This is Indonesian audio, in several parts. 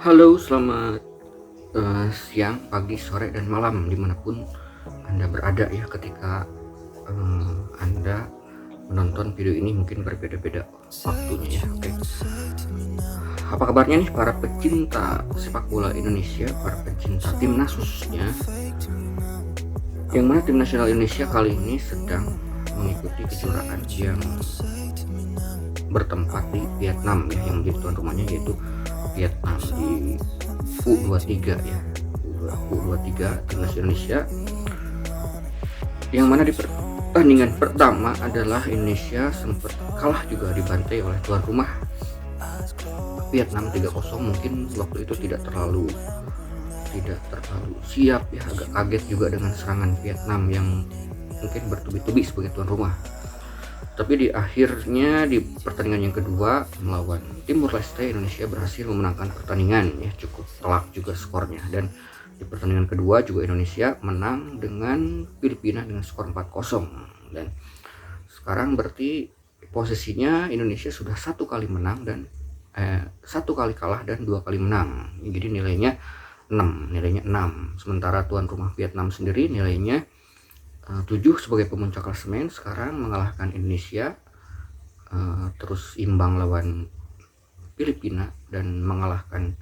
Halo, selamat siang, pagi, sore, dan malam dimanapun Anda berada ya ketika Anda menonton video ini. Mungkin berbeda-beda waktunya ya. Oke, apa kabarnya nih para pecinta sepak bola Indonesia, para pecinta timnas khususnya, yang mana tim nasional Indonesia kali ini sedang mengikuti kejuaraan yang bertempat di Vietnam ya, yang menjadi tuan rumahnya yaitu Vietnam di U23 ya, U23 timnas Indonesia, yang mana di pertandingan pertama adalah Indonesia sempat kalah juga, dibantai oleh tuan rumah Vietnam 3-0. Mungkin waktu itu tidak terlalu siap ya, agak kaget juga dengan serangan Vietnam yang mungkin bertubi-tubi sebagai tuan rumah. Tapi di akhirnya di pertandingan yang kedua melawan Timur Leste, Indonesia berhasil memenangkan pertandingan ya, cukup telak juga skornya. Dan di pertandingan kedua juga Indonesia menang dengan Filipina dengan skor 4-0. Dan sekarang berarti posisinya Indonesia sudah 1 kali menang dan 1 kali kalah dan 2 kali menang. Jadi nilainya 6. Sementara tuan rumah Vietnam sendiri nilainya 7 sebagai pemuncak klasemen, sekarang mengalahkan Indonesia, terus imbang lawan Filipina dan mengalahkan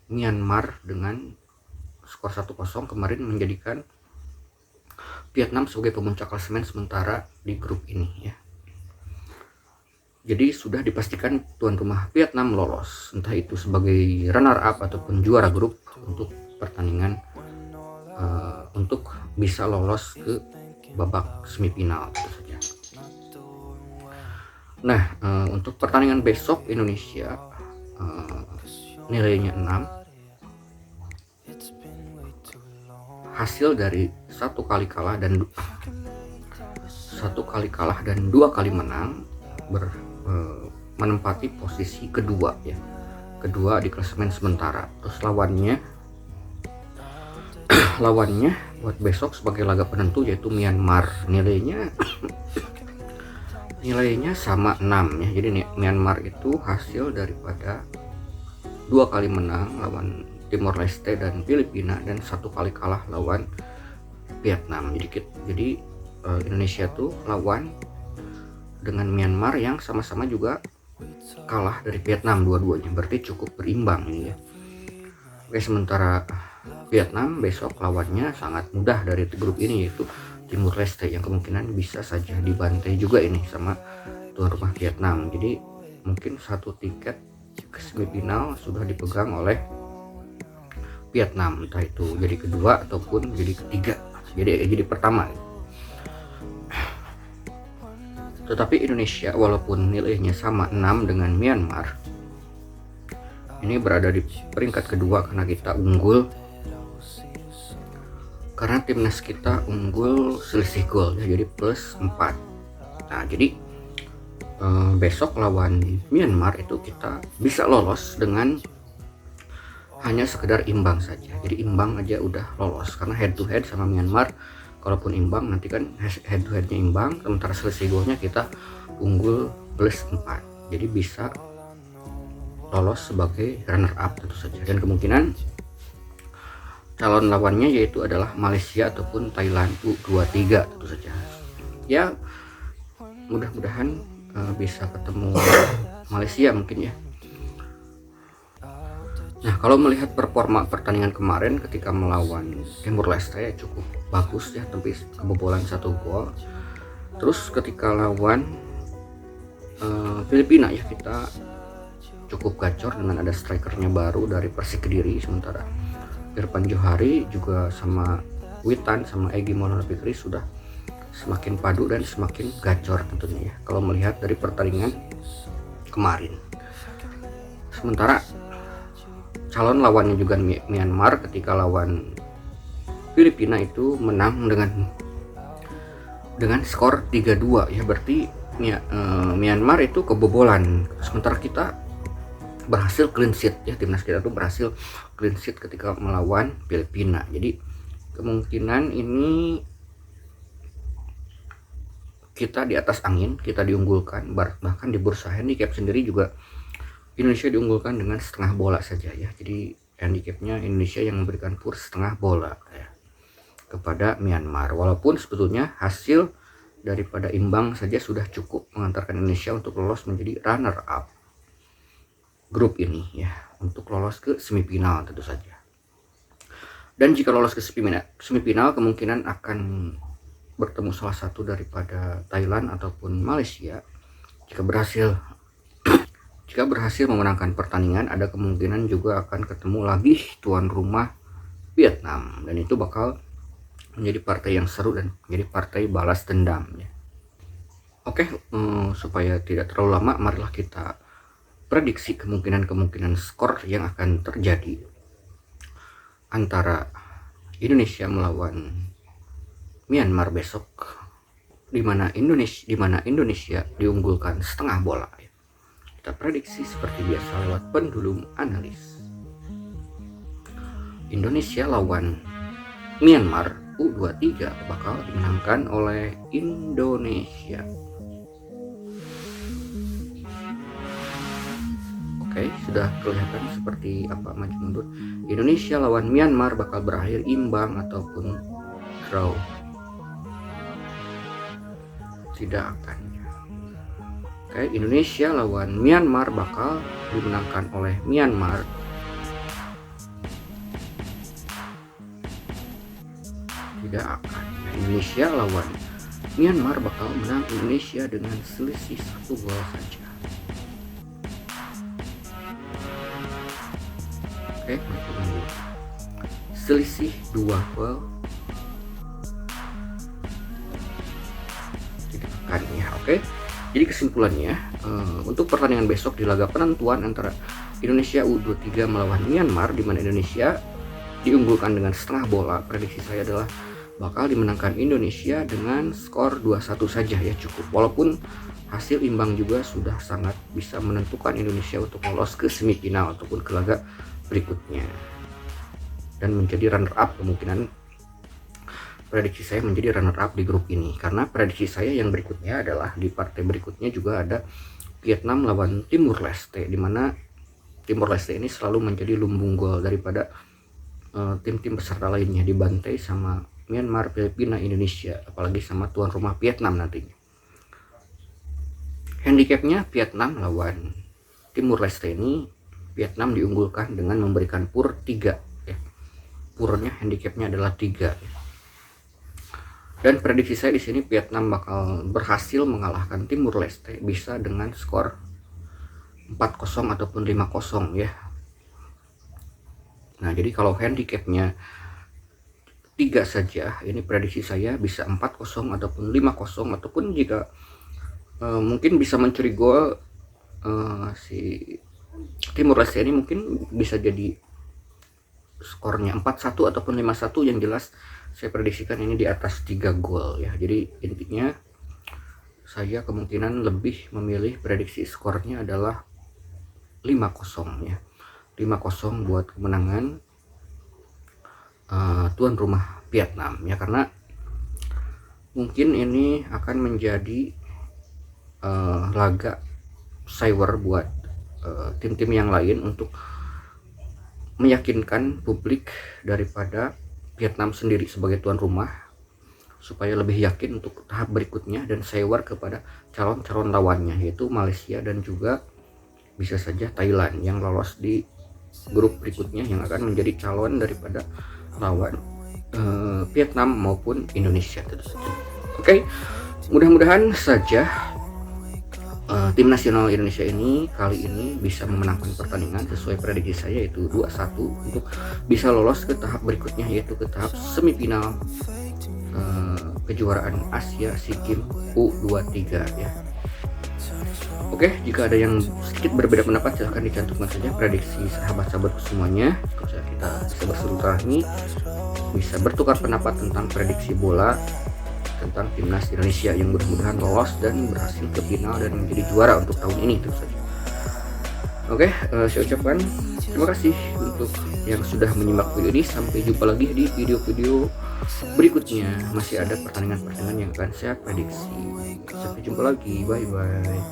Myanmar dengan skor 1-0, kemarin menjadikan Vietnam sebagai pemuncak klasemen sementara di grup ini ya. Jadi sudah dipastikan tuan rumah Vietnam lolos, entah itu sebagai runner up ataupun juara grup untuk pertandingan untuk bisa lolos ke babak semifinal gitu saja. Nah, untuk pertandingan besok Indonesia nilainya 6, hasil dari 1 kali kalah dan 2 kali menang, menempati posisi kedua ya, kedua di klasemen sementara. Terus lawannya buat besok sebagai laga penentu yaitu Myanmar, nilainya sama 6 ya. Jadi Myanmar itu hasil daripada 2 kali menang lawan Timor Leste dan Filipina dan 1 kali kalah lawan Vietnam. Jadi Indonesia tuh lawan dengan Myanmar yang sama-sama juga kalah dari Vietnam dua-duanya, berarti cukup berimbang ini ya. Oke, sementara Vietnam besok lawannya sangat mudah dari grup ini yaitu Timur Leste, yang kemungkinan bisa saja dibantai juga ini sama tuan rumah Vietnam. Jadi mungkin 1 tiket ke semifinal sudah dipegang oleh Vietnam, entah itu jadi kedua ataupun jadi ketiga, jadi pertama. Tetapi Indonesia walaupun nilainya sama 6 dengan Myanmar, ini berada di peringkat kedua karena kita unggul, karena timnas kita unggul selisih gol ya, jadi plus 4. Nah, jadi besok lawan Myanmar itu kita bisa lolos dengan hanya sekedar imbang saja. Jadi imbang aja udah lolos, karena head to head sama Myanmar, kalaupun imbang nanti kan head to headnya imbang, sementara selisih golnya kita unggul plus 4, jadi bisa lolos sebagai runner up tentu saja. Dan kemungkinan calon lawannya yaitu adalah Malaysia ataupun Thailand U23 tentu saja ya. Mudah-mudahan bisa ketemu Malaysia mungkin ya. Nah, kalau melihat performa pertandingan kemarin ketika melawan Timur Leste cukup bagus ya, tapi kebobolan 1 gol. Terus ketika lawan Filipina ya, kita cukup gacor dengan ada strikernya baru dari Persik Kediri, sementara Irfan Johari juga sama Witan sama Egy Maulana Fikri sudah semakin padu dan semakin gacor tentunya ya kalau melihat dari pertandingan kemarin. Sementara calon lawannya juga Myanmar ketika lawan Filipina itu menang dengan skor 3-2 ya, berarti Myanmar itu kebobolan, sementara kita berhasil clean sheet ya. Timnas kita tuh berhasil clean sheet ketika melawan Filipina. Jadi kemungkinan ini kita di atas angin, kita diunggulkan, bahkan di bursa handicap sendiri juga Indonesia diunggulkan dengan setengah bola saja ya. Jadi handicapnya Indonesia yang memberikan PUR setengah bola ya, kepada Myanmar. Walaupun sebetulnya hasil daripada imbang saja sudah cukup mengantarkan Indonesia untuk lolos menjadi runner up grup ini ya, untuk lolos ke semifinal tentu saja. Dan jika lolos ke semifinal kemungkinan akan bertemu salah satu daripada Thailand ataupun Malaysia. Jika berhasil memenangkan pertandingan, ada kemungkinan juga akan ketemu lagi tuan rumah Vietnam, dan itu bakal menjadi partai yang seru dan menjadi partai balas dendam ya. Oke, supaya tidak terlalu lama, marilah kita prediksi kemungkinan skor yang akan terjadi antara Indonesia melawan Myanmar besok, di mana Indonesia diunggulkan setengah bola. Kita prediksi seperti biasa lewat pendulum analis. Indonesia lawan Myanmar U23 bakal dimenangkan oleh Indonesia. Oke, sudah kelihatan seperti apa maju mundur. Indonesia lawan Myanmar bakal berakhir imbang ataupun draw. Tidak akan. Oke, Indonesia lawan Myanmar bakal dimenangkan oleh Myanmar. Tidak akan. Indonesia lawan Myanmar bakal menang Indonesia dengan selisih 1 gol saja. Oke, selisih 2 gol. Ya, oke. Jadi kesimpulannya, untuk pertandingan besok di laga penentuan antara Indonesia U23 melawan Myanmar, di mana Indonesia diunggulkan dengan setengah bola, prediksi saya adalah bakal dimenangkan Indonesia dengan skor 2-1 saja ya, cukup. Walaupun hasil imbang juga sudah sangat bisa menentukan Indonesia untuk lolos ke semifinal ataupun ke laga berikutnya dan menjadi runner up. Kemungkinan prediksi saya menjadi runner up di grup ini, karena prediksi saya yang berikutnya adalah di partai berikutnya juga ada Vietnam lawan Timur Leste, di mana Timur Leste ini selalu menjadi lumbung gol daripada tim-tim peserta lainnya, dibantai sama Myanmar, Filipina, Indonesia, apalagi sama tuan rumah Vietnam nantinya. Handicapnya Vietnam lawan Timur Leste ini, Vietnam diunggulkan dengan memberikan PUR 3 ya. PUR-nya handicapnya adalah 3 ya. Dan prediksi saya di sini Vietnam bakal berhasil mengalahkan Timur Leste, bisa dengan skor 4-0 ataupun 5-0 ya. Nah, jadi kalau handicapnya 3 saja, ini prediksi saya bisa 4-0 ataupun 5-0, ataupun jika mungkin bisa mencuri gol si Timur Leste ini, mungkin bisa jadi skornya 4-1 ataupun 5-1. Yang jelas saya prediksikan ini di atas 3 gol ya. Jadi intinya saya kemungkinan lebih memilih prediksi skornya adalah 5-0 ya. 5-0 buat kemenangan tuan rumah Vietnam ya, karena mungkin ini akan menjadi laga sawer buat tim-tim yang lain untuk meyakinkan publik daripada Vietnam sendiri sebagai tuan rumah, supaya lebih yakin untuk tahap berikutnya dan sawer kepada calon-calon lawannya, yaitu Malaysia dan juga bisa saja Thailand yang lolos di grup berikutnya, yang akan menjadi calon daripada lawan Vietnam maupun Indonesia tentu saja. Oke, mudah-mudahan saja tim nasional Indonesia ini kali ini bisa memenangkan pertandingan sesuai prediksi saya, yaitu 2-1 untuk bisa lolos ke tahap berikutnya, yaitu ke tahap semifinal kejuaraan Asia SEA Games U23 ya. Oke, jika ada yang sedikit berbeda pendapat silahkan dicantumkan saja prediksi sahabat-sahabatku semuanya. Kalau kita bisa bersilaturahmi, bisa bertukar pendapat tentang prediksi bola tentang timnas Indonesia yang mudah-mudahan lolos dan berhasil ke final dan menjadi juara untuk tahun ini tentu saja. Oke, saya ucapkan terima kasih untuk yang sudah menyimak video ini. Sampai jumpa lagi di video-video berikutnya. Masih ada pertandingan-pertandingan yang akan saya prediksi. Sampai jumpa lagi, bye bye.